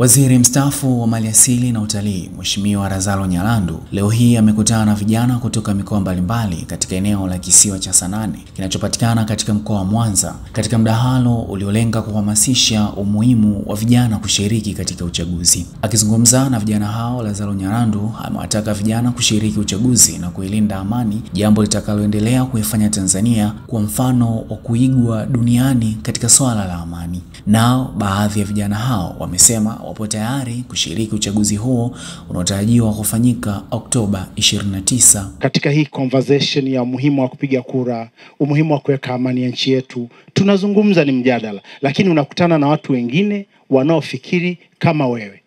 Waziri mstaafu wa Maliasili na Utalii, Mheshimiwa Lazaro Nyalandu, leo hii amekutana na vijana kutoka mikoa mbalimbali katika eneo la Kisiwa cha Sanane kinachopatikana katika mkoa wa Mwanza, katika mdahalo uliolenga kuhamasisha umuhimu wa vijana kushiriki katika uchaguzi. Akizungumza na vijana hao, Lazaro Nyalandu amewataka vijana kushiriki uchaguzi na kuilinda amani, jambo litakaloendelea kuifanya Tanzania kuwa mfano wa kuigwa duniani katika swala la amani. Nao baadhi ya vijana hao wamesema wapo tayari kushiriki uchaguzi huo unaotarajiwa kufanyika Oktoba 29. Katika hii conversation ya umuhimu wa kupiga kura, umuhimu wa kuweka amani ya nchi yetu, tunazungumza ni mjadala, lakini unakutana na watu wengine wanaofikiri kama wewe.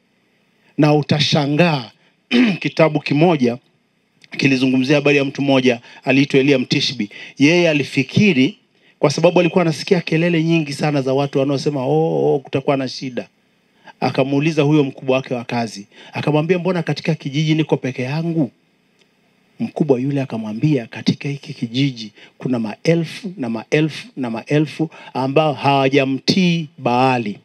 Na utashangaa kitabu kimoja kilizungumzia habari ya mtu mmoja aliitwa Elia Mtishbi. Yeye alifikiri kwa sababu alikuwa anasikia kelele nyingi sana za watu wanaosema kutakuwa na shida. Akamuuliza huyo mkubwa wake wa kazi, akamwambia mbona katika kijiji niko peke yangu? Mkubwa yule akamwambia katika hiki kijiji kuna maelfu na maelfu na maelfu ambao hawajamtii Baali.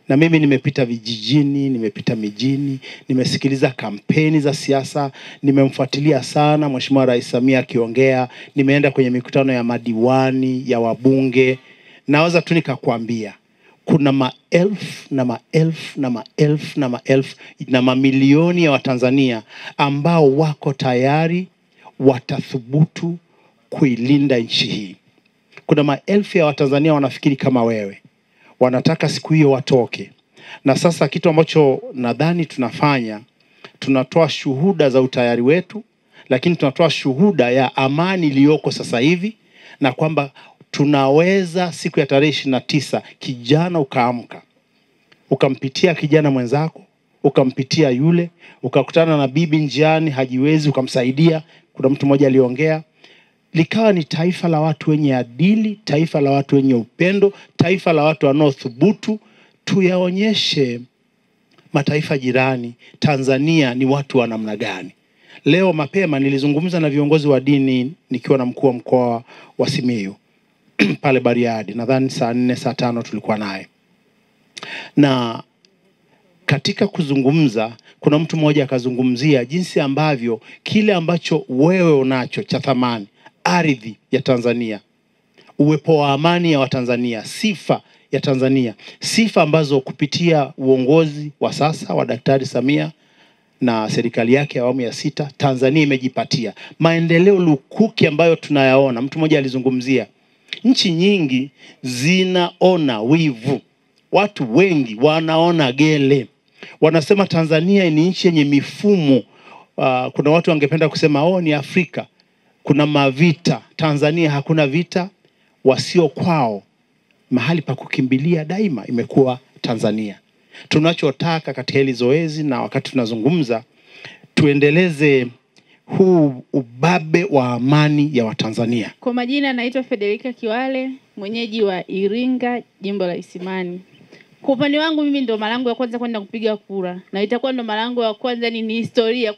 Na mimi nimepita vijijini, nimepita mijini, nimesikiliza kampeni za siasa, nimemfuatilia sana Mheshimiwa Rais Samia akiongea, nimeenda kwenye mikutano ya madiwani, ya wabunge. Naweza tu nikakwambia kuna maelfu na maelfu na maelfu na maelfu na mamilioni ya Watanzania ambao wako tayari watathubutu kuilinda nchi hii. Kuna maelfu ya Watanzania wanafikiri kama wewe, wanataka siku hiyo watoke. Na sasa kitu ambacho nadhani tunafanya, tunatoa shuhuda za utayari wetu, lakini tunatoa shuhuda ya amani iliyoko sasa hivi, na kwamba tunaweza siku ya tarehe 29 kijana ukaamka, ukampitia kijana mwenzako, ukampitia yule, ukakutana na bibi njiani hajiwezi, ukamsaidia. Kuna mtu mmoja aliongea, likawa ni taifa la watu wenye adili, taifa la watu wenye upendo, taifa la watu wanaothubutu. Tuyaonyeshe mataifa jirani Tanzania ni watu wa namna gani. Leo mapema nilizungumza na viongozi wa dini nikiwa na mkuu wa mkoa wa Simiyu pale Bariadi, nadhani saa 4 saa 5 tulikuwa naye. Na katika kuzungumza kuna mtu mmoja akazungumzia jinsi ambavyo kile ambacho wewe unacho cha thamani, ardhi ya Tanzania, uwepo wa amani ya Watanzania, sifa ya Tanzania, sifa ambazo kupitia uongozi wa sasa wa Daktari Samia na serikali yake ya awamu ya 6 Tanzania imejipatia maendeleo lukuki ambayo tunayaona. Mtu mmoja alizungumzia nchi nyingi zinaona wivu, watu wengi wanaona gele, wanasema Tanzania ni nchi yenye mifumo. Kuna watu wangependa kusema ni Afrika kuna mavita. Tanzania hakuna vita, wasio kwao mahali pa kukimbilia daima imekuwa Tanzania. Tunachotaka katika hili zoezi, na wakati tunazungumza, tuendeleze huu ubabe wa amani ya Watanzania. Kwa majina naitwa Federica Kiwale, mwenyeji wa Iringa, jimbo la Isimani. Kwa upande wangu mimi ndo mara yangu ya kwanza kwenda kupiga kura, na itakuwa ndo mara yangu ya kwanza. Ni historia.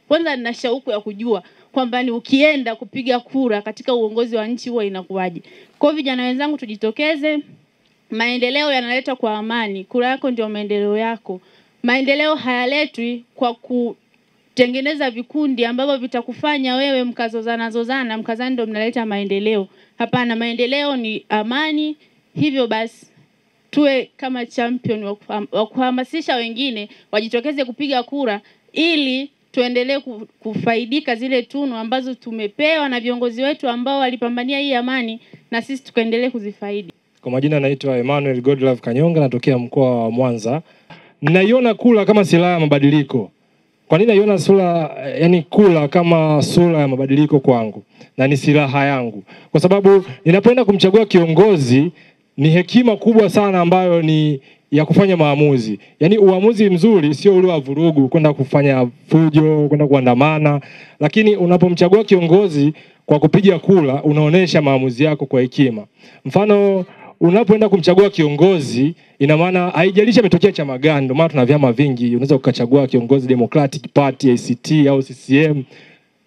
Kwanza nina shauku ya kujua kwamba ni ukienda kupiga kura katika uongozi wa nchi huwa inakuwaje. Kwa vijana wenzangu tujitokeze. Maendeleo yanaletwa kwa amani. Kura yako ndio maendeleo yako. Maendeleo hayaletwi kwa kutengeneza vikundi ambavyo vitakufanya wewe mkazozana, mkazani ndio mnaleta maendeleo. Hapana, maendeleo ni amani. Hivyo basi tuwe kama champion wa kuhamasisha wengine wajitokeze kupiga kura ili tuendelee kufaidika zile tunu ambazo tumepewa na viongozi wetu ambao walipambania hii amani, na sisi tukaendelee kuzifaidi. Kwa majina naitwa Emmanuel Godlove Kanyonga, natokea mkoa wa Mwanza. Ninaiona kula kama silaha ya mabadiliko. Kwa nini naiona kula kama sura ya mabadiliko kwangu na ni silaha yangu? Kwa sababu ninapoenda kumchagua kiongozi, ni hekima kubwa sana ambayo ni ya kufanya maamuzi. Uamuzi mzuri sio ule wa vurugu, kwenda kufanya fujo, kwenda kuandamana. Lakini unapomchagua kiongozi kwa kupiga kura, unaonesha maamuzi yako kwa hekima. Mfano, unapoenda kumchagua kiongozi, ina maana haijalishi ametokea chama gani. Ndio maana tuna vyama vingi. Unaweza ukachagua kiongozi Democratic Party, ACT au CCM.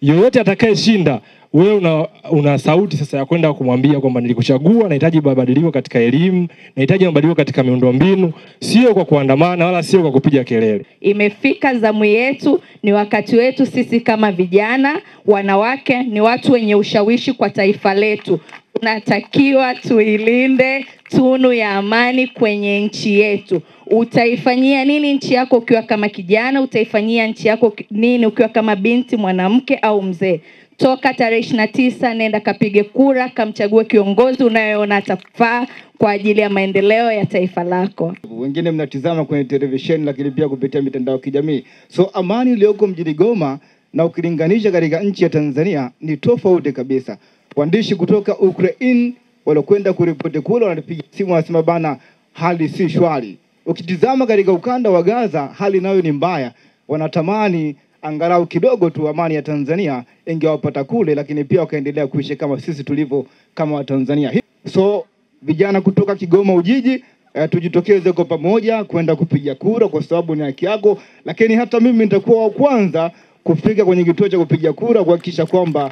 Yoyote atakayeshinda, wewe una sauti sasa ya kwenda kumwambia kwamba nilikuchagua, nahitaji mabadiliko katika elimu, nahitaji mabadiliko katika miundombinu, sio kwa kuandamana wala sio kwa kupiga kelele. Imefika zamu yetu, ni wakati wetu sisi kama vijana, wanawake, ni watu wenye ushawishi kwa taifa letu. Tunatakiwa tuilinde tunu ya amani kwenye nchi yetu. Utaifanyia nini nchi yako ukiwa kama kijana? Utaifanyia nchi yako nini ukiwa kama binti, mwanamke au mzee? Toka tarehe 29 nenda kapige kura, kamchague kiongozi unayeona atafaa kwa ajili ya maendeleo ya taifa lako. Wengine mnatizama kwenye televisheni lakini pia kupitia mitandao ya kijamii. So amani iliyoko mjini Goma na ukilinganisha katika nchi ya Tanzania ni tofauti kabisa. Waandishi kutoka Ukraine walokwenda kuripoti kule wanapiga simu wanasema bana, hali si shwari. Ukitizama katika ukanda wa Gaza hali nayo ni mbaya. Wanatamani angalau kidogo tu amani ya Tanzania ingewapata kule, lakini pia wakaendelea kuishi kama sisi tulivyo kama wa Tanzania. So vijana kutoka Kigoma Ujiji, tujitokeze kwa pamoja kwenda kupiga kura kwa sababu ni haki yako, lakini hata mimi nitakuwa wa kwanza kufika kwenye kituo cha kupiga kura kuhakikisha kwamba